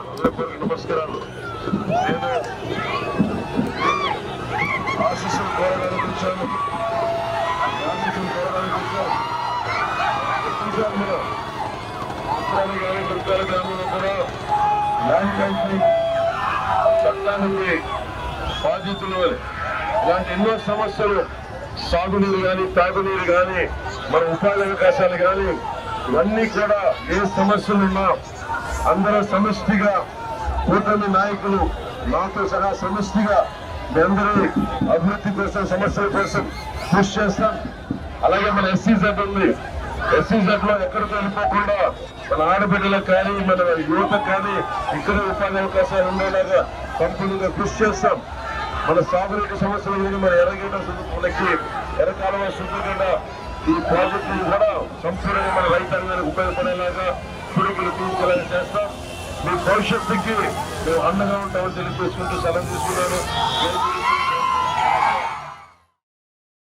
హృదయపూర్వక నమస్కారాలు. నేను ఆశీస్సులు కోరడానికి వచ్చాను. ఆశీస్సులు కోరడానికి వచ్చాను. ఉత్తరాలు కానీ దుర్గాల గ్రామంలో కూడా ల్యాండ్ టైటిలింగ్ చట్టానికి బాధితులు ఇలాంటి ఎన్నో సమస్యలు, సాగునీరు కానీ, తాగునీరు కానీ, మన ఉపాధి అవకాశాలు కానీ, ఇవన్నీ కూడా ఏ సమస్యలున్నా అందరూ సమిష్టిగా, కూటమి నాయకులు నాతో సహా సమిష్టిగా మీ అందరి అభివృద్ధి కోసం, సమస్యల కోసం కృషి చేస్తాం. అలాగే మన SEZ ఉంది. SEZ లో ఎక్కడికి వెళ్ళిపోకుండా మన ఆడబిడ్డలకు కానీ, మన యువతకు కానీ ఇక్కడ ఉపాధి అవకాశాలు ఉండేలాగా కంపెనీగా కృషి చేస్తాం. మన సాగునీటి సమస్యలు కానీ, మన ఎర్రగడ్డ మనకి ఎర్రకాలువ శుద్ధగడ్డ ఈ ప్రాజెక్టులు కూడా సంపూర్ణంగా మన రైతాంగానికి ఉపయోగపడేలాగా పురుగులు తీసుకునేలా చేస్తాం. మీ భవిష్యత్తుకి మేము అండగా ఉంటామని తెలియజేసుకుంటూ సెలవు తీసుకున్నాను.